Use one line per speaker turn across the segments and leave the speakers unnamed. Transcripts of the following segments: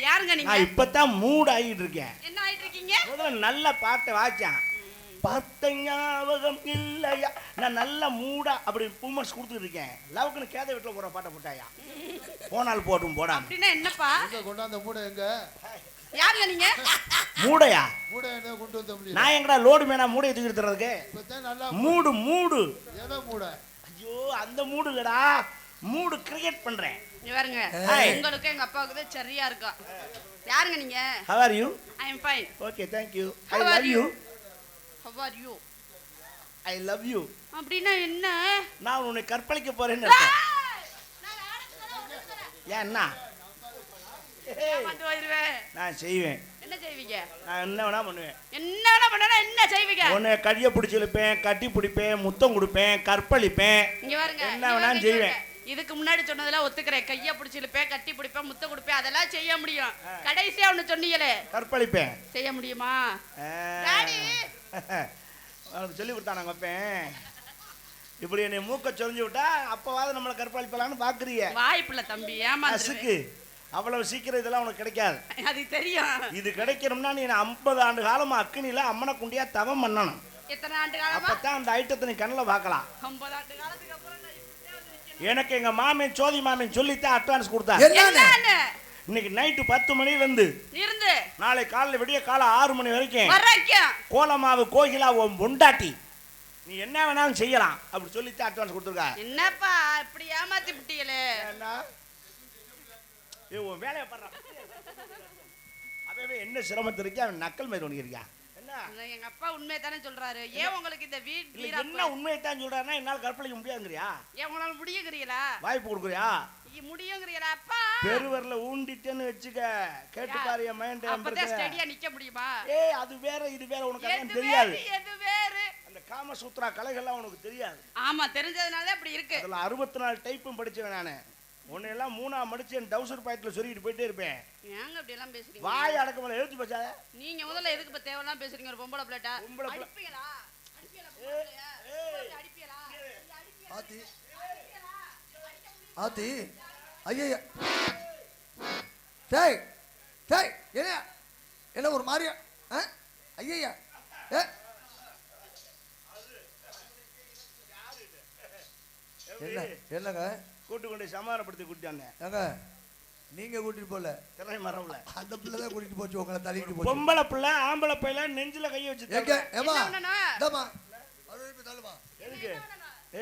யாருங்க நீங்க?
நான் இப்பதான் மூட் ஆகிட்டு இருக்கேன்.
என்ன ஆயிட்டு இருக்கீங்க?
முதல்ல நல்ல பாட்டை வாச்சான். பார்த்த ஞாபகம் இல்லையா, நான் நல்ல மூடா அப்படி பூமர்ஸ் கொடுத்துட்டு இருக்கேன். லவ்க்குன்னு கேத வீட்டுல போற பாட்டை போட்டாயா, போனால் போட்டும் போடா.
அப்படின்னா என்னப்பா?
கொண்டாந்த மூடை எங்க?
யாருங்க நீங்க?
மூடையா?
மூடை என்ன கொண்டு வந்த முடியும்?
நான் எங்கடா லோடு மேனா மூடையை தூக்கிட்டு தர்றதுக்கு? மூடு மூடு.
ஏதோ மூடை?
ஐயோ அந்த மூடு இல்லடா, மூடு கிரியேட் பண்றேன்.
பாருங்க, உங்களுக்கு எங்க அப்பாவுக்கு தான் சரியா இருக்கும். யாருங்க நீங்க?
How are you?
I am fine.
Okay, thank you.
How
I
are
love
you?
you.
How are you?
I love you.
அப்படின்னா என்ன?
நான் உன்னை கற்பழிக்க போறேன்னு அர்த்தம். ஏன் என்ன? நான் செய்வேன்.
என்ன செய்வீங்க?
நான் என்ன வேணா பண்ணுவேன்.
என்ன வேணா பண்ணா என்ன செய்வீங்க?
உன்னை கடிய பிடிச்சி இழுப்பேன், கட்டி பிடிப்பேன், முத்தம் கொடுப்பேன், கற்பழிப்பேன்.
இங்க பாருங்க,
என்ன வேணாலும் செய்வேன்.
இதுக்கு முன்னாடி சொன்னதெல்லாம் ஒத்துக்கிறேன். கைய பிடிச்சி இழுப்பேன், கட்டி பிடிப்பேன், முத்தம் கொடுப்பேன், அதெல்லாம் செய்ய முடியும். கடைசியா ஒண்ணு சொன்னீங்களே,
கற்பழிப்பேன்.
செய்ய முடியுமா?
டாடி அவனுக்கு சொல்லி கொடுத்தா நாங்க வைப்பேன். இப்படி என்னை மூக்க சொரிஞ்சு விட்டா அப்பவாது நம்மளை கற்பழிப்பலான்னு பாக்குறீங்க.
வாய்ப்பில்ல தம்பி, ஏமாத்துக்கு.
அவ்வளவு சீக்கிரம் இதெல்லாம் உனக்கு கிடைக்காது.
அது தெரியும். இது
கிடைக்கணும்னா நீ 50 ஆண்டு காலமா அக்கினில அம்மனை குண்டியா தவம் பண்ணணும்.
எத்தனை ஆண்டு காலமா?
அப்பதான் அந்த ஐட்டத்தை நீ கண்ணுல பார்க்கலாம்.
50 ஆண்டு காலத்துக்கு அப்புறம்
எனக்கு எங்க மாமன் ஜோதி மாமன் சொல்லித்தான் அட்வான்ஸ் கொடுத்தா. இன்னைக்கு நைட்டு 10 மணில இருந்து நாளை காலையில விடிய காலை 6 மணி வரைக்கும் கோலமாவு கோகிலா பொண்டாட்டி நீ என்ன வேணாலும் செய்யலாம் அப்படி சொல்லித்தான் அட்வான்ஸ் கொடுத்துருக்கா.
என்னப்பா இப்படி ஏமாத்தி விட்டீங்களே?
உன் வேலையை பண்ற அவன் என்ன சிரமத்தை இருக்கா, அவன் நக்கல் மாதிரி ஒண்ணிருக்கா. என்ன
எங்க அப்பா உண்மையை தானே சொல்றாரு. ஏன் உங்களுக்கு இந்த வீடு
என்ன உண்மையை தான் சொல்றாருன்னா என்னால கற்பழிக்க முடியாதுங்கறியா?
ஏன் உங்களால முடியுங்கறீங்களா?
வாய்ப்பு கொடுக்குறியா?
முடியுங்கறீங்களா? அப்பா
பெருவர்ல ஊண்டிட்டேன்னு வெச்சுக்க, கேட்டு பாரு என் மைண்ட்.
அப்பதான் ஸ்டடியா நிக்க முடியுமா?
ஏய் அது வேற இது வேற, உனக்கு அதெல்லாம் தெரியாது.
எது வேற? அந்த
காமசூத்ரா கலைகள்லாம் உனக்கு தெரியாது.
ஆமா, தெரிஞ்சதுனால அப்படி இருக்கு.
அதெல்லாம் 64 டைப்பும் படிச்சவன் நானு. உன்னை எல்லாம் 3ஆ மடிச்சு என் டவுசர் பாக்கெட்ல சொருகிட்டு போயிட்டே இருப்பேன்.
ஏங்க அப்படி எல்லாம் பேசுறீங்க?
வாய் அடக்கமல எழுத்து பேசாத.
நீங்க முதல்ல எதுக்கு இப்ப தேவலாம் பேசுறீங்க? ஒரு பொம்பளை பிளேட்டா அடிப்பீங்களா? அடிப்பீங்களா?
ஆதி ஆதி ஐயா டேய் டேய் என்ன என்ன ஒரு மாதிரியா ஐயா என்ன என்னங்க
கூட்டு கொண்டு சமாதானப்படுத்தி கூட்டிட்டாங்க.
ஏங்க நீங்க கூட்டிட்டு போல,
திரை மரம்ல
அந்த பிள்ளை தான் கூட்டிட்டு போச்சு உங்களை தள்ளிட்டு போச்சு.
பொம்பளை பிள்ளை ஆம்பளை பையில நெஞ்சில கைய வச்சு
எங்க ஏமா டமா அருவி தள்ளுமா
எதுக்கு?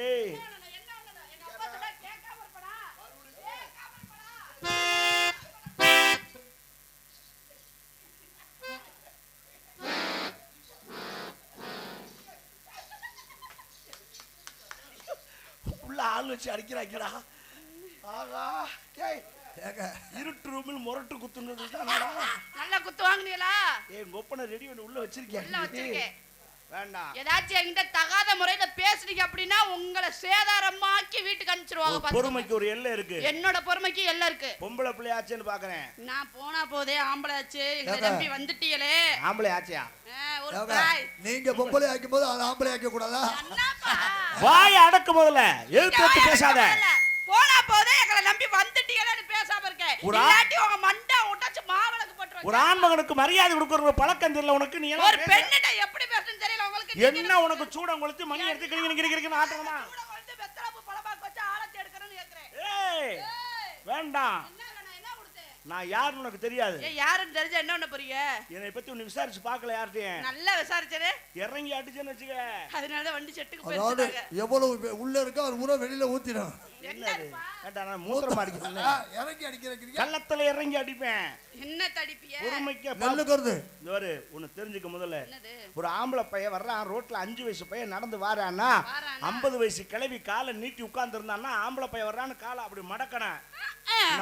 ஏய்
என்ன ஒண்ணு எங்க அப்பா சொல்ல கேட்காம இருப்படா.
உள்ள ஆள் வச்சு அடிக்கிறாங்கடா. ஆகா டேய்
ஏங்க
இருட்டு ரூமில் முரட்டு குத்துனது தானடா.
நல்லா குத்து வாங்குனீங்களா?
ஏய் கொப்பனை ரெடி பண்ணி உள்ள வச்சிருக்கேன்.
உள்ள வச்சிருக்கேன்.
வேண்டாம்.
ஏதாச்சும் என்கிட்ட தகாத முறையில பேசுறீங்க அப்படின்னா உங்களை சேதாரமாக்கி வீட்டுக்கு அனுப்பிச்சிருவாங்க.
பொறுமைக்கு ஒரு எல்லை இருக்கு.
என்னோட பொறுமைக்கு எல்லை இருக்கு.
பொம்பளை பிள்ளையாச்சேன்னு பாக்குறேன்.
நான் போனா போதே ஆம்பளை ஆச்சு. எங்களை நம்பி வந்துட்டீங்களே.
ஆம்பளை ஆச்சியா?
ஒரு தாய்
நீங்க பொம்பளை ஆக்கும் போது அது ஆம்பளை ஆக்க கூடாதா?
வாய் அடக்கு முதல்ல, எழுத்து பேசாத.
போனா போதே எங்களை நம்பி வந்துட்டீங்களேன்னு பேசாம இருக்கேன். இல்லாட்டி உங்க மண்டை உடைச்சு மாவளக்கு போட்டுருவாங்க.
ஒரு ஆண்மகனுக்கு மரியாதை கொடுக்கற பழக்கம் தெரியல உனக்கு. நீ
ஒரு பெண்ணிட்ட எப்படி பேசணும்னு தெரியல உங்களுக்கு.
என்ன உனக்கு சூடம் கொளுத்தி மணி எடுத்து கிரிக்கிரிக்கிரிக்கிரிக்கிரின்னு ஆட்டணுமா?
சூடம் கொளுத்தி வெத்தலப்பு பழமாக்கு வச்சு ஆளத்தி எடுக்கறேன்னு கேக்குறேன்.
ஏய் வேண்டாம். நான் யாருன்னு உனக்கு தெரியாது.
யாருன்னு தெரிஞ்சா என்ன பண்ண போறீங்க?
என்னை பத்தி உன்னை விசாரிச்சு பார்க்கல யார்ட்டையும்.
நல்லா விசாரிச்சனே.
இறங்கி அடிச்சேன்னு வச்சுக்க.
அதனால வண்டி செட்டுக்கு
அதாவது எவ்வளவு உள்ள இருக்கோ அது பூரா வெளியில ஊத்திடும்.
என்னது? ஏண்டா நான் மூத்திரம் அடிக்கிறேன்.
இறங்கி அடிக்கிறீங்க.
கள்ளத்துல இறங்கி அடிப்பேன்.
என்ன தடிப்பிய?
பொறுமைக்கு
நல்லுகிறது.
இதோரு உன்னை தெரிஞ்சுக்க முதல்ல. ஒரு ஆம்பளை பையன் வர்றான் ரோட்ல 5 வயசு பையன் நடந்து வாரான்னா 50 வயசு கிளவி காலை நீட்டி உட்கார்ந்து இருந்தான்னா ஆம்பளை பையன் வர்றான்னு காலை அப்படி மடக்கணும்.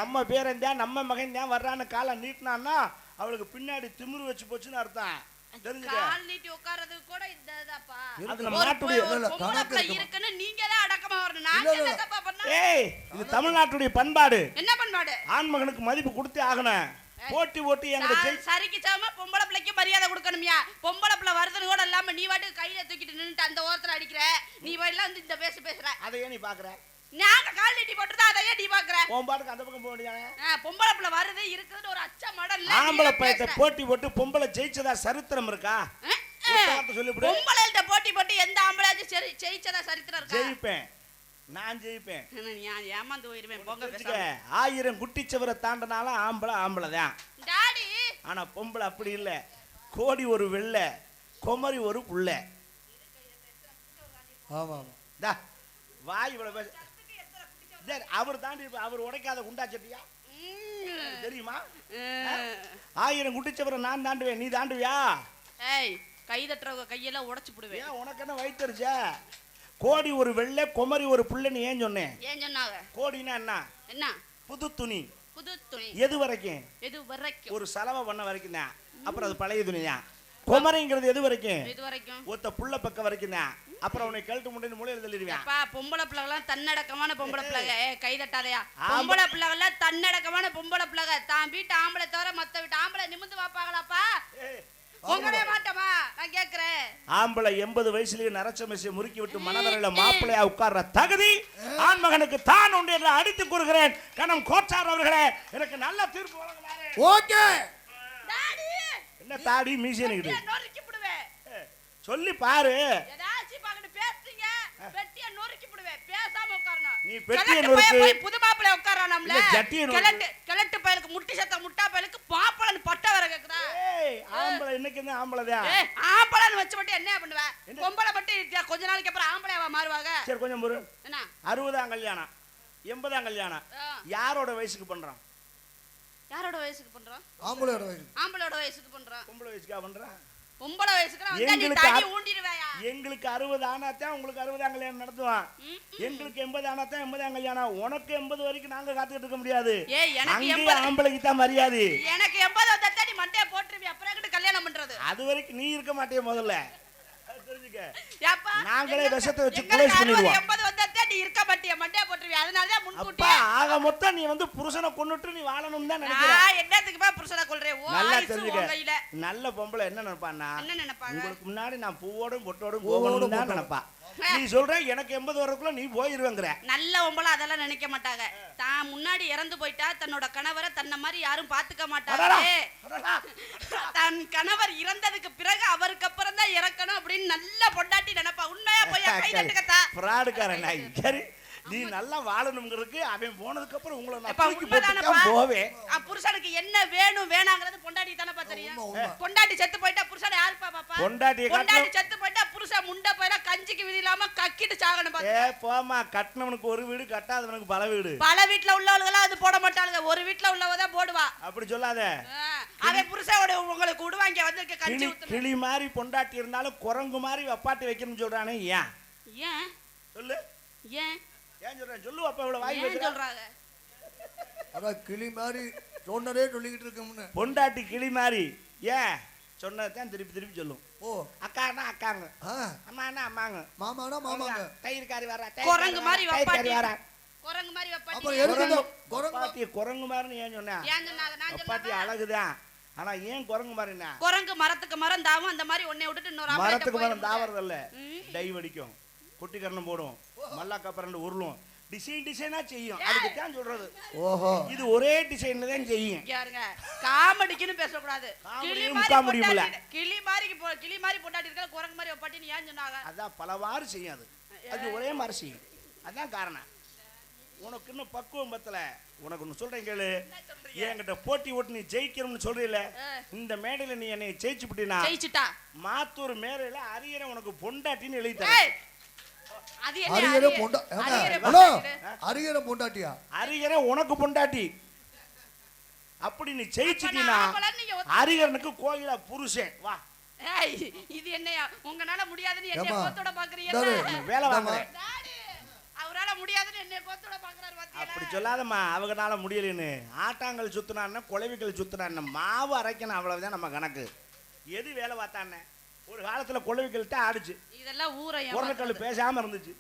நம்ம பேரன் தான் நம்ம மகன் தான் வர்றான்னு காலை நீட்டினான்னா அவளுக்கு பின்னாடி திமிரு வச்சு போச்சுன்னு அர்த்தம். தெரிஞ்சுக்க.
கால் நீட்டி உட்கார்றது கூட இதுதாப்பா.
அது நம்ம நாட்டுடைய
கணக்கு இருக்குன்னு நீங்க தான் அடக்கமா வரணும். நான் என்ன தப்பா பண்ணா?
ஏய் இது தமிழ்நாட்டுடைய பண்பாடு.
என்ன பண்பாடு?
ஆண் மகனுக்கு மதிப்பு கொடுத்தே ஆகணும். போட்டி ஓட்டி எங்க
சரிக்கு சாம பொம்பளை பிள்ளைக்கு மரியாதை கொடுக்கணும்யா. பொம்பளை பிள்ளை வருதுன்னு கூட இல்லாம நீ வாட்டு கையில தூக்கிட்டு நின்னுட்டு அந்த ஓரத்துல அடிக்கிற. நீ எல்லாம் வந்து இந்த பேசுற.
அதையே நீ பாக்குற.
நாங்க கால் நீட்டி போட்டுதான் அதையே நீ பாக்குற.
உன் பாட்டுக்கு அந்த பக்கம் போக வேண்டியதானே?
பொம்பளை பிள்ளை வருது இருக்குதுன்னு ஒரு அச்ச மடம் இல்ல.
ஆம்பளை பையத்தை போட்டி போட்டு பொம்பளை ஜெயிச்சதா சரித்திரம் இருக்கா? சொல்லிவிடு.
பொம்பளைகிட்ட போட்டி போட்டு எந்த ஆம்பளையாச்சும் சரி ஜெயிச்சதா சரித்திரம் இருக்கா?
ஜெயிப்பேன், நான் ஜெயிப்பேன்.
நான் ஏமாந்து போயிருவேன். போங்க பேசாம.
1000 குட்டிச்சவரை தாண்டனாலும் ஆம்பளை தான்
டாடி.
ஆனா பொம்பளை அப்படி இல்ல. கோடி ஒரு வெள்ளை, குமரி ஒரு புள்ள.
ஆமா ஆமா.
டா வாய் இவ்வளவு பேச. அவர் தாண்டி அவர் உடைக்காத குண்டா சட்டியா தெரியுமா? 1000 குட்டிச்சவரை நான் தாண்டுவேன், நீ தாண்டுவியா?
ஏய், கை தட்டுறவங்க கையெல்லாம் உடைச்சு போடுவேன்.
ஏன் உனக்கு என்ன வயிற்றுச்ச? கோடி ஒரு வெள்ளை, குமரி ஒரு புள்ளன்னு ஏன் சொன்னேன்?
ஏன் சொன்னாங்க?
கோடினா என்ன?
என்ன?
புது துணி.
புது துணி
எது வரைக்கும்?
எது வரைக்கும்?
ஒரு சலவை பண்ண வரைக்கும் தான். அப்புறம் அது பழைய துணியா? குமரிங்கிறது எது வரைக்கும்?
எது வரைக்கும்?
ஒத்த புள்ள பக்கம் வரைக்கும் தான். அப்புறம் உன்னை கழட்டு முட்டைன்னு மூலையில தள்ளிடுவேன்.
அப்பா பொம்பளை பிள்ளைகளாம் தன்னடக்கமான பொம்பளை பிள்ளைங்க. கை தட்டாதையா. பொம்பளை பிள்ளைகளாம் தன்னடக்கமான பொம்பளை பிள்ளைங்க. தான் வீட்டு ஆம்பளை தவிர மத்த வீட்டு ஆம்பளை நிமிந்து பாப்பாங்களாப்பா? உங்களே மாட்டமா நான் கேக்குறேன்.
ஆம்பளை 80 வயசுலயே நரச்ச மெசிய முறுக்கி விட்டு மனவரையில மாப்பிள்ளையா உட்கார்ற தகுதி ஆண் மகனுக்கு தான் உண்டு என்று அடித்துக் கூறுகிறேன். கணம் கோச்சார் அவர்களே, எனக்கு நல்ல தீர்ப்பு வழங்குறாரே.
ஓகே.
டாடி
என்ன தாடி மீசியனுக்கு
நொறுக்கி விடுவேன்.
சொல்லி பாரு.
ஏதாச்சும் பாக்கட்டு பேசுறீங்க, பெட்டிய நொறுக்கி விடுவேன். பேசாம உட்காரணும்.
நீ பெட்டிய நொறுக்கு.
போய் புது மாப்பிள்ளை உட்காரானாம்ல.
ஜட்டிய நொறுக்கு.
கிழட்டு பயலுக்கு முட்டி சத்த முட்டா பயலுக்கு பாப்பளன்னு பட்ட வர கேக்குதா?
ஏய், ஆம்பளை இன்னைக்கு என்ன ஆம்பளைதான்?
ஏய், ஆம்பளன்னு வச்சு மட்டும் என்ன பண்ணுவ? பொம்பளை மட்டும் கொஞ்ச நாளைக்கு அப்புறம் ஆம்பளையாவா மாறுவாங்க?
சரி கொஞ்சம் முரு.
என்ன?
60ஆம் கல்யாணம், 80ஆம் கல்யாணம். யாரோட வயசுக்கு பண்றான்?
யாரோட வயசுக்கு பண்றோம்?
ஆம்பளையோட வயசு.
ஆம்பளையோட வயசுக்கு பண்றோம்.
பொம்பளை வயசுக்கா பண்றான்?
பொம்பளை வயசுக்கு வந்து நீ தாடி ஊண்டிடுவேயா?
எங்களுக்கு 60 ஆனாதான் உங்களுக்கு 60ஆம் கல்யாணம் நடத்துவான். எங்களுக்கு 80 ஆனாதான் 80ஆம் கல்யாணம். உனக்கு 80 வரைக்கும் நாங்க காத்துக்கிட்டு இருக்க முடியாது.
ஏய், எனக்கு
80 ஆம்பளைக்கு தான் மரியாதை.
எனக்கு 80 வந்தா நீ மண்டைய போட்டுருவி. அப்புறம் எங்கிட்ட கல்யாணம் பண்றது?
அது வரைக்கும் நீ இருக்க மாட்டே முதல்ல தெரிஞ்சுக்க.
ஏப்பா
நாங்களே விஷத்தை வச்சு க்ளோஸ் பண்ணிடுவோம்.
80 வந்தா நீ இருக்க மாட்டியா? மண்டைய போட்டுருவி. அதனால தான் முன்கூட்டியே.
அப்பா ஆக மொத்தம் நீ வந்து புருஷனை கொன்னுட்டு நீ வாழணும் தான் நினைக்கிற.
நான் என்னத்துக்குப்பா புருஷனை கொல்றேன்? ஓ
நல்லா
ஆயுசு உன் கையில.
தெரிஞ்சுக்க. நல்ல பொம்பளை என்ன நினைப்பான்னா,
என்ன நினைப்பாங்க?
உங்களுக்கு முன்னாடி நான் பூவோடும் பொட்டோடும் போகணும் தான் நினைப்பா. நீ சொல்ற எனக்கு 80 வரக்குள்ள நீ போயிருவேங்கற.
நல்ல பொம்பளை அதெல்லாம் நினைக்க மாட்டாங்க. தான் முன்னாடி இறந்து போயிட்டா தன்னோட கணவரை தன்ன மாதிரி யாரும் பாத்துக்க மாட்டாங்க. தன் கணவர் இறந்ததுக்கு பிறகு அவருக்கு அப்புறம் தான் இறக்கணும் அப்படின்னு நல்ல பொண்டாட்டி நினைப்பா. உண்மையா போய் கை தட்டுக்கத்தா?
ஃப்ராடுக்காரன் நாய். சரி, நீ நல்லா வாழணும்ங்கிறதுக்கு அவன் போனதுக்கு அப்புறம் உங்களை நான்
அப்ப
தூக்கி போட்டுட்டா போவேன்.
புருஷனுக்கு என்ன வேணும் வேணாங்கிறது பொண்டாட்டி தானப்பா தெரியும். பொண்டாட்டி செத்து போயிட்டா புருஷனை யாருப்பா பாப்பா? பொண்டாட்டி செத்து போயிட்டா புருஷன் முண்டை போயில கஞ்சிக்கு விதி இல்லாம கக்கிட்டு சாகணும் பாத்து.
ஏ போமா, கட்டினவனுக்கு ஒரு வீடு, கட்டாதவனுக்கு பல வீடு.
பல வீட்ல உள்ளவங்க அது போட மாட்டாங்க. ஒரு வீட்ல உள்ளவங்க தான் போடுவா.
அப்படி சொல்லாத.
அவன் புருஷனோட உங்களுக்கு விடுவாங்க வந்து கஞ்சி ஊத்து.
கிளி மாதிரி பொண்டாட்டி இருந்தாலும் குரங்கு மாதிரி வப்பாட்டி வைக்கணும்னு சொல்றானே. ஏன்
ஏன்
சொல்லு?
ஏன்
ஏன் சொல்றேன் சொல்லு. அப்ப இவ்வளவு வாய்
ஏன் சொல்றாங்க?
அதான் கிளி மாதிரி சொன்னதே சொல்லிக்கிட்டு இருக்கோம்னு.
பொண்டாட்டி கிளி மாதிரி ஏன் சொன்னதான் திருப்பி திருப்பி சொல்லும்.
ஓ
அக்கானா அக்காங்க, அம்மானா அம்மாங்க,
மாமானா மாமாங்க.
தயிர்காரி வரா,
குரங்கு மாதிரி வப்பாட்டி
வரா.
குரங்கு மாதிரி வப்பாட்டி.
அப்ப எதுக்கு
குரங்கு குரங்கு மாதிரி ஏன் சொன்னா?
ஏன் சொன்னாங்க? நான்
வப்பாட்டி அழகுதான். ஆனா ஏன் குரங்கு மாதிரினா?
குரங்கு மரத்துக்கு மரம் தாவும். அந்த மாதிரி ஒண்ணே விட்டுட்டு இன்னொரு
மரத்துக்கு மரம் தாவறது இல்ல. டை வடிக்கும், குட்டி கரணம் போடும், மல்லாக்கா பரண்டு உருளும், டிசைன் டிசைனா செய்யும். அதுக்கு தான் சொல்றது.
ஓஹோ,
இது ஒரே டிசைன்ல தான் செய்யும்.
யாருங்க காமெடிக்குன்னு பேச கூடாது. கிளி மாதிரி பொண்டாட்டி இருக்க குரங்கு மாதிரி வப்பாட்டின்னு ஏன் சொன்னாங்க?
அதான் பலவாறு செய்யும். அது ஒரே மாதிரி செய்யும். அதான் காரணம். உனக்கு இன்னும் பக்குவம் பத்தல. உனக்கு ஒண்ணு சொல்றேன் கேளு. என்கிட்ட போட்டி ஓட்டு நீ ஜெயிக்கணும்னு சொல்றீல, இந்த மேடையில நீ என்னை ஜெயிச்சு விட்டீனா
ஜெயிச்சுட்டா
மாத்தூர் மேடையில அரியரை உனக்கு பொண்டாட்டின்னு எழுதி தரேன்.
அது என்ன?
அரியரை பொண்டா ஹலோ, அரியரை பொண்டாட்டியா?
அரியரை உனக்கு பொண்டாட்டி. அப்படி நீ ஜெயிச்சிட்டீனா அரியரனுக்கு கோயிலா புருஷன். வா.
ஏய், இது என்னையா உங்கனால முடியாதுன்னு என்ன கோத்தோட பாக்குறீங்க?
வேலை வாங்குறேன்.
அவரால முடியாதுன்னு என்ன கோத்தோட பாக்குறாரு பாத்தீங்களா?
அப்படி சொல்லாதம்மா. அவங்கனால முடியலன்னு. ஆட்டாங்கல் சுத்துனான்னா கொலவிகள் சுத்துனான்னா மாவு அரைக்கணும், அவ்வளவுதான் நம்ம கணக்கு. எது வேலை பார்த்தானே? ஒரு காலத்துல கொலவிகள்கிட்ட ஆடுச்சு.
இதெல்லாம் ஊரையா
உரலுக்கல் பேசாம இருந்துச்சு.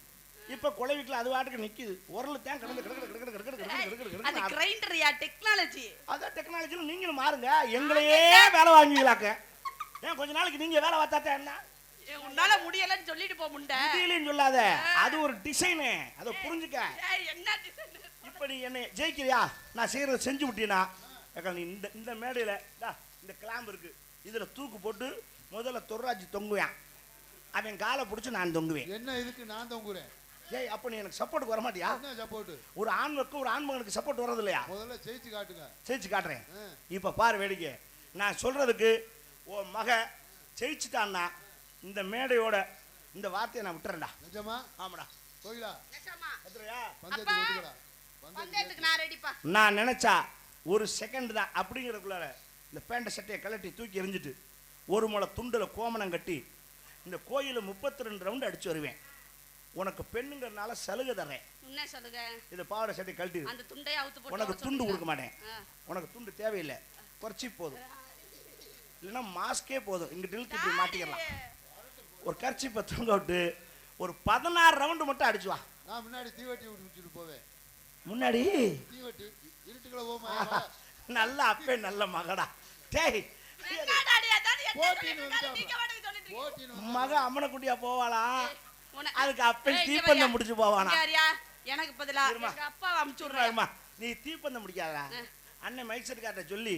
இப்ப கொலவிக்கல அது வாட்டுக்கு நிக்குது. உரல் தான் கிடந்து
அது கிரைண்டர்யா டெக்னாலஜி.
அதான் டெக்னாலஜில நீங்களும் மாறுங்க. எங்களையே வேலை வாங்குவீங்களாக்க. ஏன் கொஞ்ச நாளைக்கு நீங்க வேலை பார்த்தாத்தா என்ன?
உன்னால முடியலன்னு சொல்லிட்டு போ முண்டை.
முடியலன்னு சொல்லாத, அது ஒரு டிசைனு, அதை புரிஞ்சுக்க.
என்ன டிசைன்?
இப்ப நீ என்னை ஜெயிக்கிறியா? நான் செய்யறத செஞ்சு விட்டீனா, நீ இந்த மேடையில இந்த கிளாம்பு இருக்கு, இதுல தூக்கு போட்டு முதல்ல தொர்ராஜி தொங்குவேன், அவன் காலை பிடிச்சி நான் தொங்குவேன்.
என்ன இதுக்கு நான் தொங்குறேன்?
ஏய், அப்ப நீ எனக்கு சப்போர்ட் வர மாட்டியா?
என்ன சப்போர்ட்?
ஒரு ஆண்மனுக்கு ஒரு ஆண்மகனுக்கு சப்போர்ட் வர்றது இல்லையா?
முதல்ல ஜெயிச்சு காட்டுங்க.
ஜெயிச்சு காட்டுறேன். இப்ப பாரு வேடிக்கை. நான் சொல்றதுக்கு உன் மக ஜெயிச்சுட்டான்னா இந்த மேடையோட இந்த வார்த்தையை நான் விட்டுறேன்டா.
நிஜமா?
ஆமாடா.
கோயிலா
நிஜமா?
கத்துறியா?
பந்தயத்துக்கு ஒத்துக்கடா.
பந்தயத்துக்கு நான் ரெடிப்பா.
நான் நினைச்சா ஒரு செகண்ட் தான் அப்படிங்கிறதுக்குள்ளார இந்த பேண்ட சட்டையை கழட்டி தூக்கி எறிஞ்சிட்டு ஒரு முளை துண்டுல கோமணம் கட்டி இந்த கோயில 32 ரவுண்ட் அடிச்சு வருவேன். உனக்கு பெண்ணுங்கிறதுனால சலுகை தரேன்.
என்ன சலுகை?
இந்த பாவாடை சட்டை கழட்டி
அந்த துண்டையை அவுத்து போட்டு
உனக்கு துண்டு கொடுக்க மாட்டேன்.
ஆ.
உனக்கு துண்டு தேவையில்லை, குறைச்சி போதும், இல்லைன்னா மாஸ்கே போதும். இங்கிட்ட இழுத்து இப்படி மாட்டிக்கலாம். ஒரு கர்ச்சிப்பை தூங்க விட்டு ஒரு 16 ரவுண்டு மட்டும் அடிச்சு வா.
நான் முன்னாடி தீவட்டி விட்டுட்டு போவேன்.
முன்னாடி
தீவட்டி இருட்டுக்குள்ள போமா.
நல்ல அப்பே நல்ல மகடா. டேய், மக அம்மனை குட்டியா போவாளா? அதுக்கு அப்பன் தீப்பந்தம் முடிச்சு போவானா?
எனக்கு பதிலா எங்க அப்பாவை அமுச்சு விடுறாருமா.
நீ தீப்பந்தம் முடிக்காதா? அண்ணன் மைக் செட் கார்ட்ட சொல்லி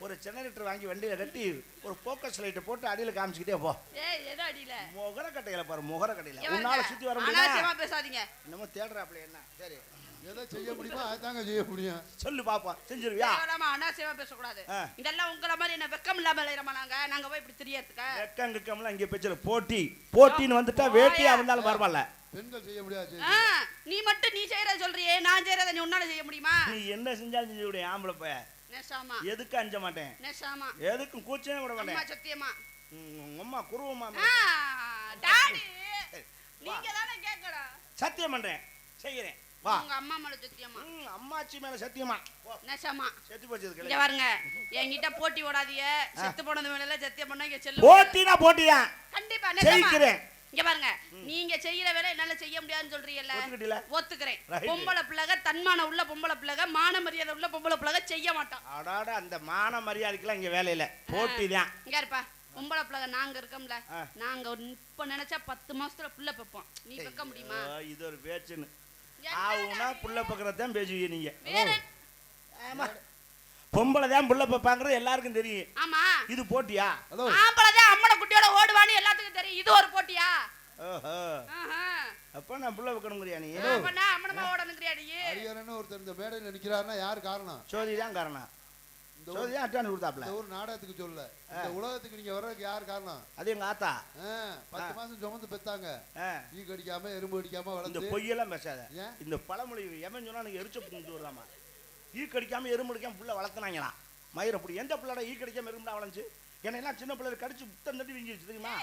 ஒரு ஜெனரேட்டர் வாங்கி வண்டியில கட்டி ஒரு போக்கஸ் லைட் போட்டு அடியில காமிச்சிட்டே போ.
ஏய், எது அடியில?
முகர கட்டையில பாரு, முகர கட்டையில. உன்னால சுத்தி வர முடியுமா?
அனாவசியமா பேசாதீங்க.
என்னமோ தேடுறாப்ல. என்ன சரி,
எதை செய்ய முடியுமா அதாங்க செய்ய முடியும்.
சொல்லு பாப்போம், செஞ்சிருவியா?
தேவலாமா அனாவசியமா பேசக்கூடாது. இதெல்லாம் உங்கள மாதிரி என்ன வெக்கம் இல்லாம இல்லையமா. நாங்க போய் இப்படி திரியறதுக்கு
வெக்கம் கிக்கம்லாம் இங்க பேச்சல. போட்டின்னு வந்துட்டா வேட்டியா இருந்தாலும் பரவாயில்ல.
பெண்கள் செய்ய முடியாது.
நீ மட்டும் நீ செய்யறத சொல்றியே, நான் செய்யறத நீ உன்னால செய்ய முடியுமா?
நீ என்ன செஞ்சாலும் செஞ்சு விடு. ஆம்பளை பைய
நேசாமா.
எதுக்கு அஞ்ச மாட்டேன்,
நேசாமா.
எதுக்கும் கூச்சமே விட மாட்டேன்.
அம்மா சத்தியமா.
அம்மா குருவமா
டாடி நீங்க தானே கேக்கணும்.
சத்தியம் பண்றேன், செய்யறேன். வா.
உங்க அம்மா மேல சத்தியமா.
அம்மாச்சி மேல சத்தியமா.
நேசாமா.
செத்து போச்சது
இங்க
கிடையாது.
பாருங்க, என்கிட்ட போட்டி ஓடாதீங்க. செத்து போனது மேல எல்லாம் சத்தியம் பண்ணா இங்க செல்லு.
போட்டினா போட்டிதான்.
கண்டிப்பா நேசாமா.
ஜெயிக்கிறேன்.
இங்க பாருங்க, நீங்க செய்யற வேலை என்னால செய்ய முடியாதுன்னு சொல்றீங்கல்ல,
ஒத்துக்கிட்டீல?
ஒத்துக்கிறேன்.
Right.
பொம்பளை பிள்ளைக, தன்மான உள்ள பொம்பளை பிள்ளைக, மான மரியாதை உள்ள பொம்பளை பிள்ளைக செய்ய மாட்டோம்.
அடாடா, அந்த மான மரியாதைக்கெல்லாம் இங்க வேலை இல்ல, போட்டி தான்.
இங்க இருப்பா, பொம்பளை பிள்ளைக நாங்க இருக்கோம்ல, நாங்க இப்ப நினைச்சா 10 மாசத்துல புள்ள பெப்போம். நீ பெக்க முடியுமா?
இது ஒரு பேச்சுன்னு ஆவுனா புள்ள பக்கறதான் பேசுவீங்க நீங்க.
வேற
ஆமா, பொம்பளை தான் புள்ள பெப்பாங்கிறது எல்லாருக்கும் தெரியும்.
ஆமா,
இது போட்டியா?
ஹலோ,
ஆம்பளை தான் அம்மனை குட்டியோட ஓடுவான்னு எல்லாத்துக்கும் தெரியும். இது ஒரு போட்டியா?
ஓஹோ,
ஆஹா.
அப்ப நான் புள்ள வைக்கணுங்கிறியா நீ?
அப்ப நான் அம்மனமா ஓடணுங்கிறியா நீ?
அரியரன்னு ஒருத்தர் இந்த மேடையில் நிற்கிறாருன்னா யார் காரணம்?
சோதி தான் காரணம்.
இந்த
சோதி தான் அட்டான்னு கொடுத்தாப்ல.
ஒரு நாடகத்துக்கு சொல்ல, இந்த உலகத்துக்கு நீங்க வர்றதுக்கு யார் காரணம்?
அது எங்க ஆத்தா.
10 மாசம் சுமந்து பெத்தாங்க. ஈ கடிக்காம எறும்பு கடிக்காம
இந்த
வளர்ந்து.
பொய்யெல்லாம் பேசாத.
ஏன்?
இந்த பழமொழி எவன் சொன்னா நீங்க எரிச்ச புடிச்சு வரலாமா? ஈ கடிக்காம எறும்பு கடிக்காம புள்ள வளர்த்துனாங்களா? மயிர புடி எந்த பிள்ளை ஈ கடிக்காம எறும்புடா வளர்ந்துச்சு? என்னெல்லாம் சின்ன பிள்ளை கடிச்சு புத்தம் தட்டி வீங்கிடுச்சு தெரியுமா?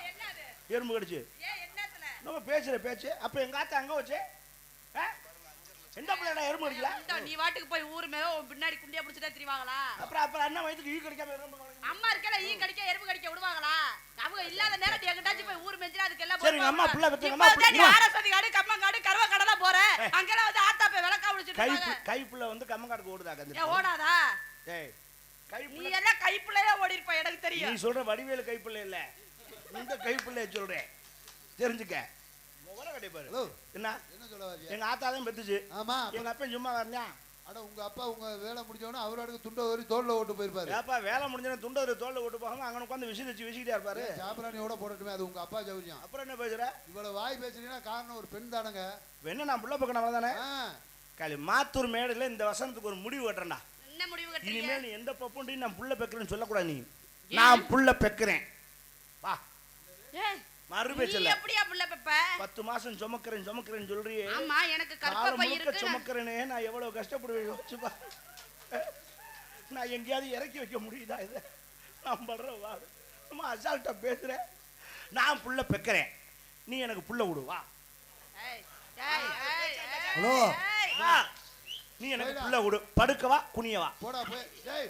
எறும்பு கடிச்சு. நம்ம பேசுற பேச்சு. அப்ப எங்க ஆத்தா அங்க வச்சு எந்த பிள்ளைடா எறும்பு கடிக்கல?
நீ வாட்டுக்கு போய் ஊரு மேல பின்னாடி குண்டியா பிடிச்சிட்டே திரிவாங்களா?
அப்புறம் அண்ணன் வயதுக்கு ஈ கடிக்காம எறும்பு கடிக்கல.
அம்மா இருக்கல ஈ கடிக்க எறும்பு கடிக்க விடுவாங்களா? அவங்க இல்லாத நேரத்துல எங்கட்டாச்சும் போய் ஊர் மெஞ்சிரா அதுக்கு எல்லாம்
சரி, அம்மா புள்ள பெத்தங்க
நீ ஆரஸ்வதி காடு, கம்மங்காடு, கருவ கடை தான் போற. அங்கெல்லாம் வந்து ஆத்தா போய் விளக்கா விழிச்சிட்டு இருப்பாங்க.
கை புள்ள வந்து கம்மங்காடுக்கு ஓடுதா?
ஏ ஓடாதா?
ஏய், கை
நீ
புள்ள
எல்லாம் கைப்புள்ளையே ஓடி இருப்ப, எனக்கு
நீ
தெரியும்.
சொல்ற வடிவேலு கைப்புள்ள இல்ல, இந்த கைப்புள்ளைய சொல்றேன், தெரிஞ்சுக்க. முகர கட்டி பாரு.
ஹலோ,
என்ன
என்ன சொல்ல வரீங்க?
எங்க ஆத்தா தான் பெத்துச்சு.
ஆமா,
எங்க அப்பா சும்மா வரலையா?
அட உங்க அப்பா உங்க வேலை முடிஞ்சவொடனே அவரோட துண்டை ஒரு தோல்ல ஓட்டு போயிருப்பாரு.
ஏப்பா வேலை முடிஞ்சா துண்டை தோல்ல ஓட்டு போகாம அங்க உட்காந்து விசில் வச்சு விசிக்கிட்டே இருப்பாரு.
சாப்பிராணியோட போடட்டுமே, அது உங்க அப்பா சௌரியம்.
அப்புறம் என்ன பேசுற?
இவ்வளவு வாய் பேசுறீங்கன்னா காரணம் ஒரு பெண் தானங்க.
என்ன நான் புள்ள பக்கம் அவ்வளவுதானே? காலி மாத்தூர் மேடையில இந்த வசனத்துக்கு ஒரு முடிவு கட்டுறேன்டா.
என்ன முடிவு கட்டுறீங்க?
இனிமேல் நீ எந்த பப்புண்டி நான் புள்ள பெக்கிறேன்னு சொல்லக்கூடாது. நீ நான் புள்ள பெக்கிறேன் வா,
ஏய்,
மறு
நீ
பேச்சல.
எப்படியா புள்ள பெப்ப?
10 மாசம் சுமக்கிறேன்னு சொல்றியே.
ஆமா, எனக்கு கற்பப்பை இருக்கு.
சுமக்கிறேனே, நான் எவ்வளவு கஷ்டப்படுவேன் யோசிச்சுப்பா. நான் எங்கேயாவது இறக்கி வைக்க முடியுதா? இதை நான் படுற வா, நம்ம அசால்ட்டா பேசுறேன். நான் புள்ள பெக்கிறேன், நீ எனக்கு புள்ள விடு வா.
ஏய், ஏய், ஏய்,
ஹலோ,
வா, நீ எனக்கு புள்ள விடு. படுக்கவா குனியவா?
போடா போய். டேய்,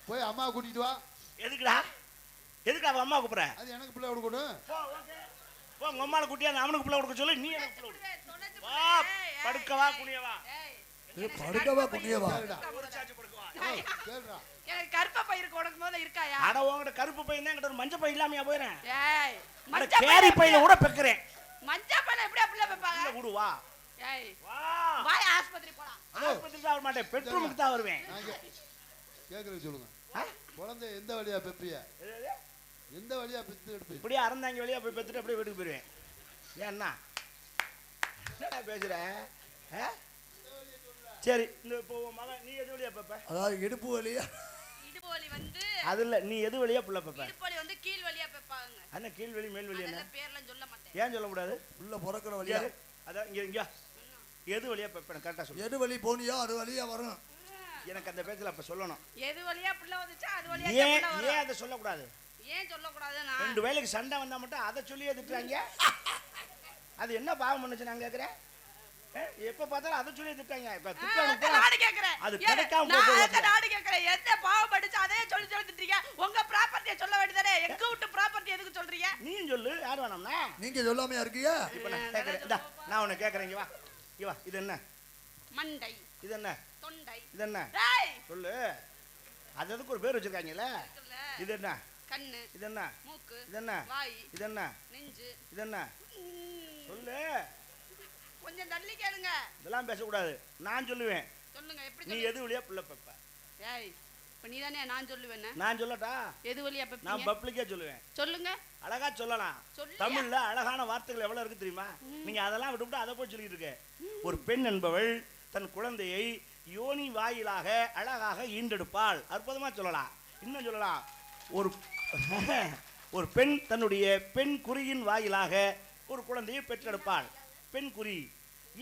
போய் அம்மா கூட்டிட்டு வா.
எதுக்குடா? எதுக்கு அவ அம்மா கூப்பிடுற?
அது எனக்கு பிள்ளை கொடுக்கணும்.
போ, உங்க அம்மாவை குட்டியா அவனுக்கு பிள்ளை கொடுக்க சொல்லு. நீ எனக்கு பிள்ளை விடு. வா, படுக்கவா குனியவா?
படுக்கவா குனியவா
எனக்கு கருப்பை பை இருக்கு, உனக்கு முதல்ல இருக்காயா?
அட உங்ககிட்ட கருப்பு பையன் தான் என்கிட்ட ஒரு மஞ்சள் பை இல்லாமையா போயிறேன்.
ஏய்,
அட
மஞ்சள்
கேரி
பையில
பையில கூட பெக்கிறேன்.
மஞ்சள் பையில எப்படி அப்படியே வைப்பாங்க?
இல்ல விடு வா.
ஏய்,
வா.
வாய் ஆஸ்பத்திரி போலாம்.
ஆஸ்பத்திரிக்கு தான் வர மாட்டேன், பெட்ரூமுக்கு தான் வருவேன்.
கேக்குறது சொல்லுங்க. குழந்தை எந்த வழியா பெப்பிய? எந்த வழியா பெத்து எடுப்பீங்க?
இப்படியே அறந்தாங்க வழியா போய் பெத்துட்டு அப்படியே வீட்டுக்கு போயிருவேன். ஏன்னா என்னடா பேசுற? சரி, இந்த இப்போ உன் மகன் நீ எது வழியா பெப்ப?
அதாவது இடுப்பு வலியா?
இடுப்பு வலி வந்து
அது இல்ல, நீ எது வழியா புள்ள பெப்ப?
இடுப்பு வலி வந்து கீழ் வலியா பெப்பாங்க.
அண்ணா கீழ் வலி மேல் வலி என்ன?
அதெல்லாம் பேர்லாம் சொல்ல மாட்டேன்.
ஏன் சொல்ல கூடாது?
உள்ள பிறக்கிற வழியா?
யாரு? அதான் இங்க எது வழியா பெப்ப கரெக்டா சொல்லு.
எது வலி போனியோ அது வழியா வரும்.
எனக்கு அந்த பேச்சுல அப்ப சொல்லணும்.
எது வலியா புள்ள வந்துச்சா அது வலியா
ஏன்
புள்ள வரும்.
ஏன் அதை சொல்லக்கூடாது?
ஏன் சொல்ல கூடாதுன்னா
ரெண்டு வேளைக்கு சண்டை வந்தா மட்டும் அதை சொல்லியே திட்டுறாங்க. அது என்ன பாவம் பண்ணுச்சு நான் கேக்குறேன். எப்ப பார்த்தாலும் அதை சொல்லியே திட்டாங்க. இப்ப திட்டணும்
நாடு கேக்குறேன்.
அது கிடைக்காம
நான்
போகுது.
அந்த நாடு கேக்குறேன். என்ன பாவம் படிச்சு அதே சொல்லி சொல்லி திட்டீங்க. உங்க ப்ராப்பர்ட்டியை சொல்ல வேண்டியதானே? எங்க விட்டு ப்ராப்பர்ட்டி எதுக்கு சொல்றீங்க?
நீயும் சொல்லு, யார் வேணாம்னா?
நீங்க சொல்லாமையா இருக்கீங்க?
இப்ப நான் கேக்குறேன். இந்தா, நான் உன்னை கேக்குறேன். இங்க வா, இங்க வா. இது என்ன?
மண்டை,
இது என்ன?
தொண்டை.
இது என்ன?
டேய்,
சொல்லு. அது அதுக்கு ஒரு பேர் வச்சிருக்காங்கல்ல.
இருக்குல்ல.
இது என்ன?
கண்ணு,
இது என்ன?
மூக்கு,
இது என்ன?
வாய்,
இது என்ன?
நெஞ்சு.
இது என்ன? சொல்லு.
கொஞ்சம் தள்ளி கேளுங்க.
இதெல்லாம் பேசக்கூடாது. நான் சொல்லுவேன்.
சொல்லுங்க எப்படி
நீ
சொல்லுங்க?
எது வழியா புள்ள பெப்ப?
ஏய், இப்ப நீதானே நான் சொல்லுவேன்னு.
நான் சொல்லட்டா?
எது வலியா
நான்
பெப்பீங்க?
பப்ளிக்கே சொல்லுவேன்.
சொல்லுங்க.
அழகா சொல்லலாம்.
சொல்லியா?
தமிழ்ல அழகான வார்த்தைகள் எவ்வளவு இருக்கு தெரியுமா? நீங்க அதெல்லாம் விட்டுவிட்டு அதை போய் சொல்லிட்டு இருக்க. ஒரு பெண் என்பவள் தன் குழந்தையை யோனி வாயிலாக அழகாக ஈண்டெடுப்பாள். அற்புதமா சொல்லலாம். இன்னும் சொல்லலாம். ஒரு ஒரு பெண் தன்னுடைய பெண் குறியின் வாயிலாக ஒரு குழந்தையை பெற்றெடுப்பாள். பெண் குறி.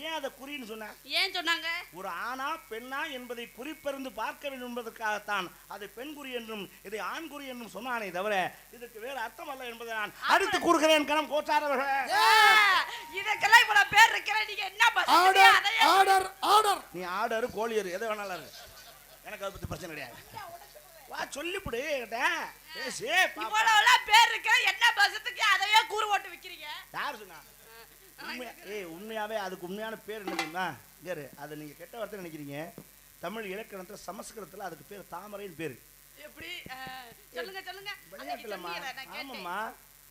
ஏன் அதை குறின்னு சொன்ன?
ஏன் சொன்னாங்க?
ஒரு ஆணா பெண்ணா என்பதை குறிப்பறிந்து பார்க்க வேண்டும் என்பதற்காகத்தான் அதை பெண் குறி என்றும் இதை ஆண் குறி என்றும் சொன்னானே தவிர இதற்கு வேறு அர்த்தம் அல்ல என்பதை நான் அடுத்து கூறுகிறேன். கணம் கோச்சாரவர்களே,
இதுக்கெல்லாம் இவ்வளவு பேர் இருக்கிற நீங்க என்ன
ஆர்டர்
பண்றீங்க?
Order order.
நீ ஆடரு கோழியரு எதை வேணாலும் இரு. எனக்கு அதை பத்தி பிரச்சனை கிடையாது. வா சொல்லிவிடு. பேசு.
இவ்வளவு பேர் இருக்கிற என்ன பசத்துக்கு அதையே கூறு போட்டு விக்கிறீங்க?
யார் சொன்னா? உண்மையாவே அதுக்கு உண்மையான பேர் என்ன தெரியுமா? யாரு அதை நீங்க கெட்ட வார்த்தை நினைக்கிறீங்க. தமிழ் இலக்கணத்துல சமஸ்கிருதத்துல அதுக்கு பேர் தாமரைன்னு பேரு.
எப்படி? சொல்லுங்க சொல்லுங்க.
விளையாட்டுலம்மா. ஆமாம்மா,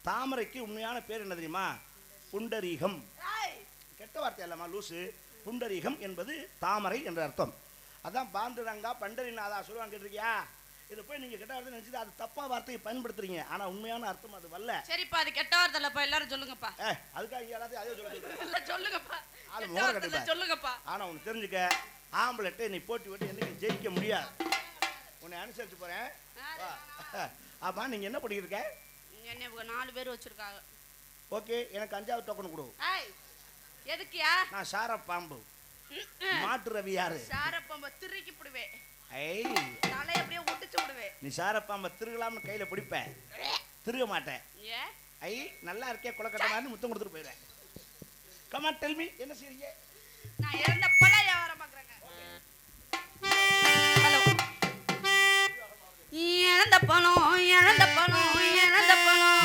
தாமரைக்கு உண்மையான பேர் என்ன தெரியுமா? புண்டரீகம். கெட்ட வார்த்தை இல்லம்மா, லூசு. புண்டரீகம் என்பது தாமரை என்ற அர்த்தம். அதான் பாண்டுரங்கா பண்டரிநாதா சொல்லுவாங்க, கேட்டிருக்கியா? இதை போய் நீங்க கெட்ட வார்த்தை நினைச்சு அது தப்பா வார்த்தையை பயன்படுத்துறீங்க. ஆனா உண்மையான அர்த்தம் அது வரல.
சரிப்பா, அது கெட்ட வார்த்தை இல்லப்பா, எல்லாரும் சொல்லுங்கப்பா.
அதுக்காக எல்லாத்தையும் அதே சொல்லுங்க.
இல்ல சொல்லுங்கப்பா.
ஆளு
கெட்ட
மோர
வார்த்தை
கட்டுப்பா.
சொல்லுங்கப்பா.
ஆனா உனக்கு தெரிஞ்சுக்க, ஆம்பளை நீ போட்டி விட்டு என்னைக்கு ஜெயிக்க முடியாது. உன்னை அனுசரிச்சு போறேன். ஆமா, நீங்க என்ன பண்ணிட்டு இருக்க?
என்ன 4 பேர் வச்சிருக்காங்க.
ஓகே, எனக்கு 5வது டோக்கன் கொடு.
எதுக்குயா?
நான் சார பாம்பு. மாட்டு ரவி யாரு?
சாரப்பம்ப திருக்கி புடுவேன்.
ஐய்,
தலை அப்படியே ஒட்டிச்சு விடுவேன்.
நீ சாரப்பாம்ப திருகலாம்னு கையில பிடிப்ப, திருக மாட்டேன்.
ஏ
ஐ, நல்லா இருக்கே கொலக்கட்ட மாதிரி முத்தம் கொடுத்துட்டு போயிடுறேன். கம் ஆன் டெல் மீ, என்ன செய்றீங்க?
நான் இறந்த பழ வியாபாரம் பார்க்கறேங்க. ஹலோ. இறந்த பழம், இறந்த பழம், இறந்த பழம்.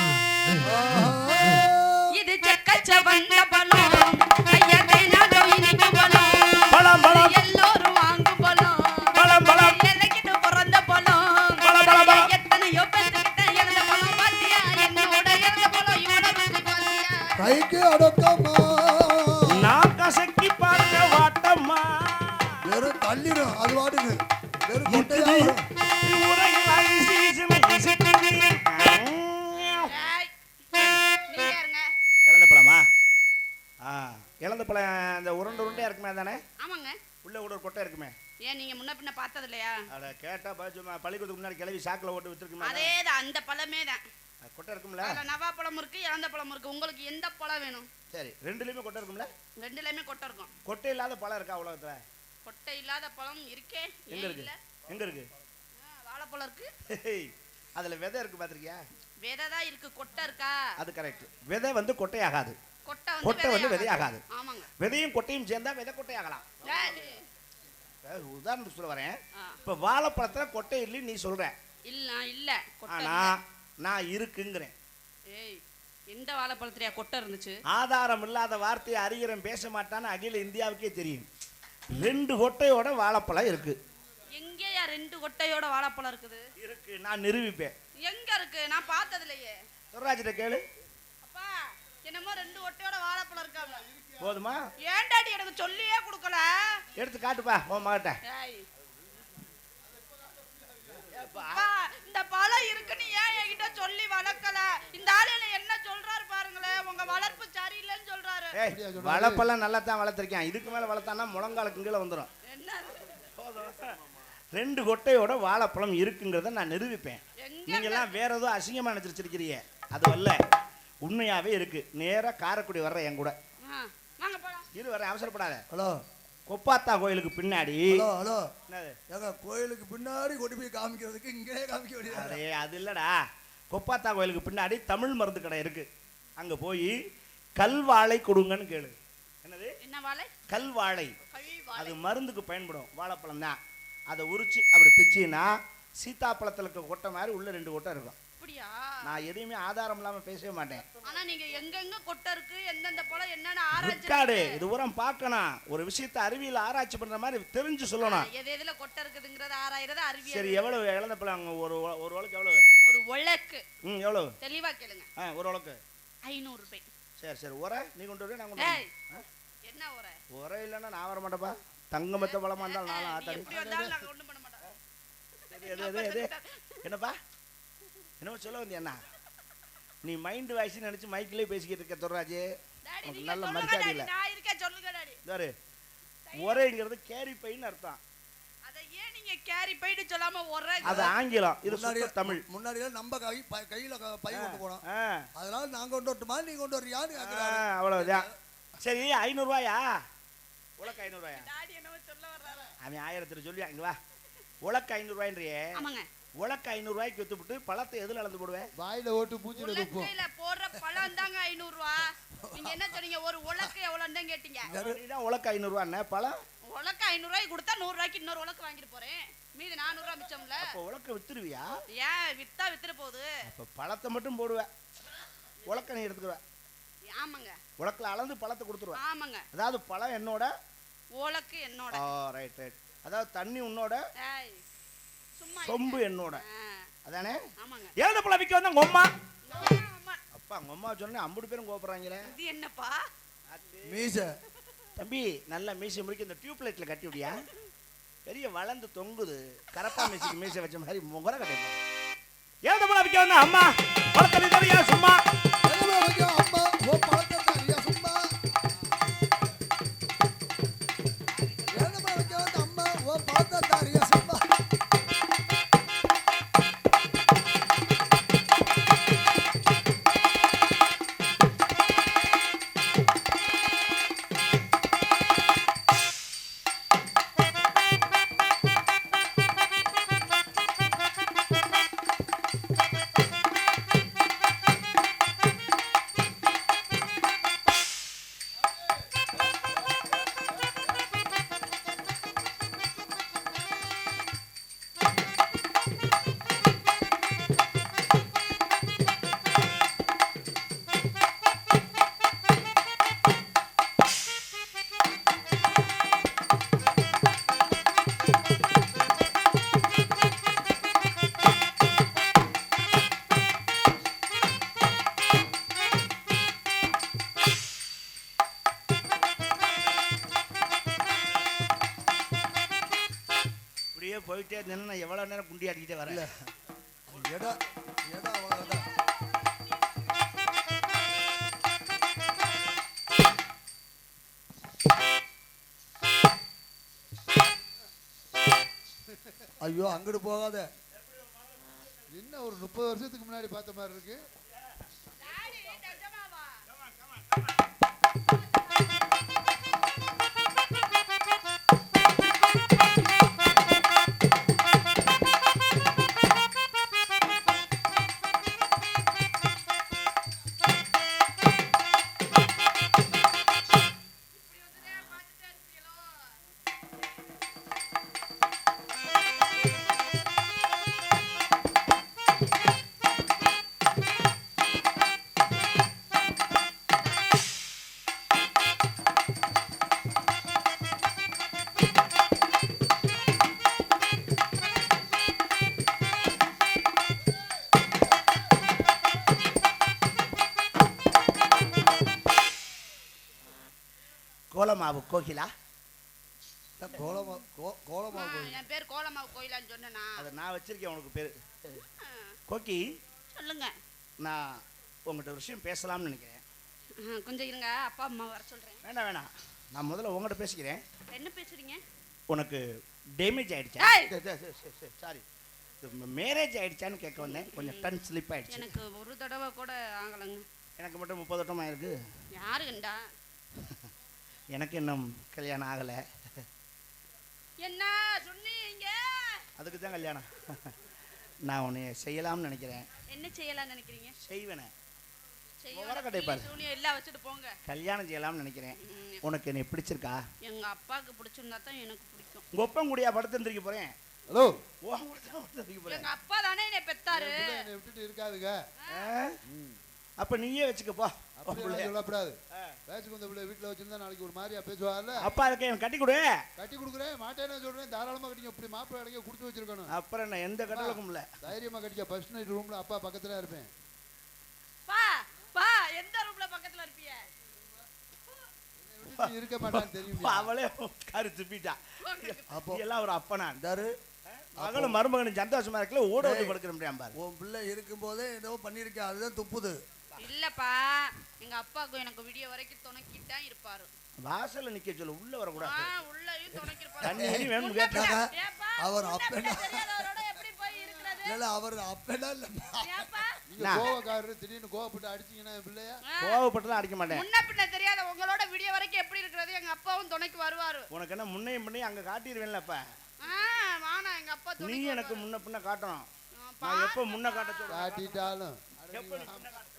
இது செக்கச்சவந்த பழம். ஐயா தேனாதோ இனிக்கு பழம்.
பழம் பழம்
எல்லோரும் வாங்கு பழம்.
பழம் பழம்
எனக்கிட்ட பிறந்த பழம்.
பழம் பழம்
எத்தனையோ பேத்துக்கிட்ட இறந்த பழம் பாத்தியா? என்னோட இறந்த பழம் இவனோட ருசி பாத்தியா?
கைக்கு அடக்கமா
நான் கசக்கி பார்க்க வாட்டம்மா.
வெறும் தள்ளிடும் அது வாடுது. வெறும் கொட்டையா வரும்.
உரையில் அரிசி இசைக்குது.
ஏய், நீங்க இருங்க.
இழந்த பழமா? இழந்த பழம் அந்த உருண்டை உருண்டையா இருக்குமே தானே?
ஆமாங்க.
உள்ள கூட ஒரு கொட்டை இருக்குமே.
ஏன் நீங்க முன்ன பின்ன பார்த்தது இல்லையா?
அட கேட்டா சும்மா பள்ளிக்கூடத்துக்கு முன்னாடி கிளவி சாக்கில் ஓட்டு வித்துருக்குமே.
அதேதான், அந்த பழமே தான்.
கொட்டை இருக்கும்ல?
அதுல நவா பழம் இருக்கு, இறந்த பழம் இருக்கு. உங்களுக்கு எந்த பழம் வேணும்?
சரி, ரெண்டுலயுமே கொட்டை இருக்கும்ல?
ரெண்டுலயுமே கொட்டை இருக்கும்.
கொட்டை இல்லாத பழம் இருக்கா உலகத்துல?
கொட்டை இல்லாத பழம் இருக்கே.
எங்க
ஏன்
இருக்கு?
இல்ல?
எங்க இருக்கு?
வாழைப்பழம் இருக்கு.
அதுல விதை இருக்கு, பாத்திருக்கியா?
விதை தான் இருக்கு, கொட்டை இருக்கா?
அது கரெக்ட். விதை வந்து கொட்டையாகாது.
கொட்டை வந்து
விதையாகாது.
ஆமாங்க.
விதையும் கொட்டையும் சேர்ந்தா விதை கொட்டையாகலாம். உதாரணத்துக்கு சொல்ல வரேன். இப்ப வாழைப்பழத்துல கொட்டை இல்லை நீ சொல்ற.
இல்ல கொட்டை
ஆனா நான் இருக்குங்கிறேன்.
ஏய், எந்த வாழைப்பழத்திலயா கொட்டை இருந்துச்சு?
ஆதாரம் இல்லாத வார்த்தையை அறிகிறேன் பேச மாட்டான்னு அகில இந்தியாவுக்கே தெரியும். 2 கொட்டையோட வாழைப்பழம் இருக்கு.
எங்கேயா 2 கொட்டையோட வாழைப்பழம் இருக்குது?
இருக்கு, நான் நிரூபிப்பேன்.
எங்க இருக்கு? நான் பார்த்தது இல்லையே.
துர்ராஜிட்ட கேளு.
அப்பா என்னமோ 2 கொட்டையோட வாழைப்பழம் இருக்காங்க.
போதுமா?
ஏன்டாடி எனக்கு சொல்லியே கொடுக்கல?
எடுத்து காட்டுப்பா உன் மகட்ட.
ஏய் அப்பா இந்த பழம் இருக்குன்னு ஏன் என்கிட்ட சொல்லி வளர்க்கல? இந்த ஆளு என்ன சொல்றாரு பாருங்களே, உங்க வளர்ப்பு சரியில்லைன்னு சொல்றாரு.
ஏய் வாழைப்பழம் நல்லா தான் வளர்த்திருக்கேன், இதுக்கு மேல வளர்த்தானா முழங்காலுக்கு கீழே வந்துடும்.
என்ன
2 கொட்டையோட வாழைப்பழம் இருக்குங்கிறத நான் நிரூபிப்பேன்.
எங்க
நீங்க எல்லாம் வேற ஏதோ அசிங்கமா நினைச்சிருக்கிறீங்க, அது அல்ல, உண்மையாவே இருக்கு. நேரா காரைக்குடி வர்ற என் கூட
வாங்க போலாம்.
இரு வர, அவசரப்படாத.
ஹலோ
கொப்பாத்தா கோயிலுக்கு பின்னாடி.
ஹலோ ஹலோ
என்னது?
ஏங்க கோயிலுக்கு பின்னாடி கொண்டு போய் காமிக்கிறதுக்கு இங்கே காமிக்க வேண்டியது.
அரே அது இல்லடா, கொப்பாத்தா கோயிலுக்கு பின்னாடி தமிழ் மருந்து கடை இருக்கு, அங்க போய் கல்வாழை கொடுங்கன்னு கேளு. என்னது? என்ன வாழை? கல்வாழை. அது மருந்துக்கு பயன்படும் வாழைப்பழம் தான். அதை உரிச்சு அப்படி பிச்சின்னா சீத்தாப்பழத்துல இருக்க கொட்டை மாதிரி உள்ள 2 கொட்டை இருக்கும்.
அப்படியா?
நான் எதையுமே ஆதாரம் இல்லாம பேசவே மாட்டேன்.
ஆனா நீங்க எங்கெங்க கொட்டை இருக்கு, எந்தெந்த பழம் என்னன்னு ஆராய்ச்சி
இருக்காடு, இது ஊரம் பார்க்கணும். ஒரு விஷயத்தை அறிவியல் ஆராய்ச்சி பண்ற மாதிரி தெரிஞ்சு சொல்லணும்.
எது எதுல கொட்டை இருக்குதுங்கறத ஆராயறது அறிவியல்.
சரி, எவ்வளவு இழந்த பழம்? ஒரு உலக்கு எவ்வளவு?
ஒரு உலக்கு.
எவ்வளவு?
தெளிவா கேளுங்க.
ஒரு உலக்கு
500 ரூபாய்.
சரி சரி, உரை நீ கொண்டு வர, நான் கொண்டு வரேன்.
என்ன உரை?
உரை இல்லைன்னா நான் வர மாட்டேப்பா. தங்கமத்த பழமா இருந்தாலும் நானும் ஆத்தாடி.
எப்படி வந்தாலும் நான் ஒண்ணும் பண்ண மாட்டேன்.
என்னப்பா என்னவோ சொல்ல வந்தியா? என்ன நீ மைண்ட் வாய்ஸ் நினைச்சு மைக்கிலே பேசிக்கிட்டு இருக்க துர்ராஜ், நல்ல மரியாதை இல்லை.
நான் இருக்கேன், சொல்லுங்க டாடி.
சாரு, உரைங்கிறது கேரி பைன்னு அர்த்தம்.
அத ஏன் நீங்க கேரி பைன்னு சொல்லாம உரை?
அது ஆங்கிலம், இது சுத்த தமிழ்.
முன்னாடியே நம்ம கையில பை கொண்டு போனோம், அதனால நான் கொண்டு வரட்டுமா நீ கொண்டு வரியான்னு கேக்குறாரு.
அவ்வளவுதான். சரி, 500 ரூபாயா? உலக்கு 500 ரூபாயா?
டாடி என்னவோ சொல்ல வர்றாரு.
அவன் 1000 சொல்லுவான். இங்க வா, உலக்கு 500 ரூபாய்ன்றியே.
ஆமாங்க.
உலக்கு 500 ரூபாய்க்கு வித்துவிட்டு பழத்தை எதுல அளந்து போடுவேன்?
வாயில ஓட்டு மூஞ்சில துப்பும்.
உலக்கையில போடுற பழம் தாங்க 500 ரூபாய். நீங்க என்ன சொன்னீங்க? ஒரு உலக்கு எவ்வளவுன்னு தான் கேட்டீங்க.
நீதான் உலக்கு 500 ரூபாய் பழம்.
உலக்கு 500 ரூபாய்க்கு கொடுத்தா 100 ரூபாய்க்கு இன்னொரு உலக்கு வாங்கிட்டு போறேன், மீதி 400 ரூபாய் மிச்சம்ல.
அப்ப உலக்க வித்துருவியா?
ஏன் வித்தா வித்துற போகுது?
அப்ப பழத்தை மட்டும் போடுவேன், உலக்க நீ எடுத்துக்குவ.
ஆமாங்க.
உலக்கில் அளந்து பழத்தை கொடுத்துருவேன்.
ஆமாங்க.
அதாவது பழம் என்னோட,
உலக்கு என்னோட.
Right right. அதாவது தண்ணி உன்னோட,
சும்மா
சொம்பு என்னோட, அதானே?
ஆமாங்க.
ஏழு பழம் விற்க வந்தா உங்க அம்மா. அப்பா உங்க அம்மா சொன்ன 50 பேரும் கோபுறாங்களே.
இது என்னப்பா?
மீச
தம்பி, நல்ல மீசை முடிக்க இந்த டியூப் லைட்ல கட்டி விடியா, பெரிய வளர்ந்து தொங்குது. கரப்பா மீசைக்கு மீசை வச்ச மாதிரி முகர கட்டி. ஏழு பழம் விற்க வந்தா அம்மா பழத்தை தரியா சும்மா.
அம்மா ஓ பழத்தை தரியா சும்மா. ஏழு பழம் விற்க வந்த அம்மா ஓ பழத்தை தரியா சும்மா.
போயிட்டே இருந்தேன்னா நான் எவ்வளவு நேரம் குண்டி ஆடிக்கிட்டே வரல.
எடா எடா அவ்வளோதான். ஐயோ அங்கிட்டு போகாத.
என்ன ஒரு 30 வருஷத்துக்கு முன்னாடி பார்த்த மாதிரி இருக்கு.
கோலமாவு கோகிலா.
கோலமா
என் பேர் கோலமாவு கோயிலான்னு சொன்னேனா?
அதை நான் வச்சிருக்கேன் உனக்கு பேரு. கோக்கி,
சொல்லுங்க.
நான் உங்கள்கிட்ட ஒரு விஷயம் பேசலாம்னு நினைக்கிறேன்.
கொஞ்சம் இருங்க, அப்பா அம்மா வர சொல்றேன்.
வேண்டாம் வேணாம், நான் முதல்ல உங்கள்கிட்ட பேசிக்கிறேன்.
என்ன பேசுறீங்க?
உனக்கு டேமேஜ் ஆயிடுச்சா? சாரி, மேரேஜ் ஆயிடுச்சான்னு கேட்க வந்தேன். கொஞ்சம் டன் ஸ்லிப் ஆயிடுச்சு.
எனக்கு ஒரு தடவை கூட ஆகலைங்க.
எனக்கு மட்டும் 30 வட்டம் ஆயிருக்கு.
யாருங்கண்டா?
எனக்கு இன்னும் கல்யாணம் ஆகலை.
என்ன சொன்னீங்க?
அதுக்கு தான் கல்யாணம். நான் உன்னை செய்யலாம்னு நினைக்கிறேன்.
என்ன செய்யலாம்னு நினைக்கிறீங்க?
செய்வேனே.
செய்ய
கடைப்பாரு
எல்லாம் வச்சுட்டு போங்க.
கல்யாணம் செய்யலாம்னு நினைக்கிறேன். உனக்கு என்னை பிடிச்சிருக்கா?
எங்க அப்பாவுக்கு பிடிச்சிருந்தா தான் எனக்கு பிடிக்கும்.
உங்க ஒப்பம் கூடியா படுத்துருக்க போறேன்.
ஹலோ,
எங்க அப்பா தானே என்னை பெத்தாரு.
என்னை விட்டுட்டு இருக்காதுங்க.
அப்ப நீயே வச்சுக்கப்போ.
அப்படியே சொல்லக்கூடாது. பேச்சுக்கு வந்த பிள்ளை வீட்டுல வச்சிருந்தா நாளைக்கு ஒரு மாதிரியா பேசுவாங்கல்ல.
அப்பா இருக்க எனக்கு கட்டி கொடு.
கட்டி கொடுக்குறேன், மாட்டேன்னு சொல்றேன். தாராளமா கட்டிங்க. இப்படி மாப்பிள்ளை அடங்க கொடுத்து வச்சிருக்கணும்.
அப்புறம் என்ன, எந்த கடலுக்கும் இல்ல.
தைரியமா கட்டிக்க. ஃபர்ஸ்ட் நைட் ரூம்ல அப்பா பக்கத்துல இருப்பேன்.
பா பா, எந்த ரூம்ல பக்கத்துல இருப்பீங்க?
இருக்க மாட்டான்னு தெரியும்.
அவளே காரி துப்பிட்டா.
அப்போ
எல்லாம் ஒரு அப்பனா
இருந்தாரு.
மகளும் மருமகனும் சந்தோஷமா இருக்கல, ஓட ஓடி படுக்கிற முடியாம பாரு.
உன் பிள்ளை இருக்கும்போதே ஏதோ பண்ணியிருக்கேன், அதுதான் துப்புது.
இல்லப்பா, எங்க அப்பாவுக்கு எனக்கு விடிய வரைக்கும் துணைக்கிட்டே இருப்பாரு.
வாசல்ல நிக்க சொல்லு, உள்ள வரக்கூடாது.
உள்ளயும் துணைக்கிருப்பாரு.
தண்ணி எரி வேணும் கேட்டா.
அவர் அப்பனா
தெரியாதவரோட எப்படி போய் இருக்கிறது?
இல்ல, அவர் அப்பனா இல்ல.
ஏப்பா,
நீங்க கோவக்காரரு திடீர்னு கோவப்பட்டு அடிச்சீங்கன்னா பிள்ளைய
கோவப்பட்டுலாம் அடிக்க மாட்டேன்.
முன்ன பின்ன தெரியாத உங்களோட விடிய வரைக்கும் எப்படி இருக்கிறது? எங்க அப்பாவும் துணைக்கு வருவாரு.
உனக்கு என்ன முன்னையும் பண்ணி அங்க காட்டிடுவேன்ல. அப்ப
வானா எங்க அப்பா
நீ
துணைக்கு
எனக்கு முன்ன பின்ன காட்டணும்.
வருவாரு.
நான் எப்ப முன்ன காட்ட சொல்றேன்
காட்டிட்டாலும்
எப்ப நீ முன்ன காட்ட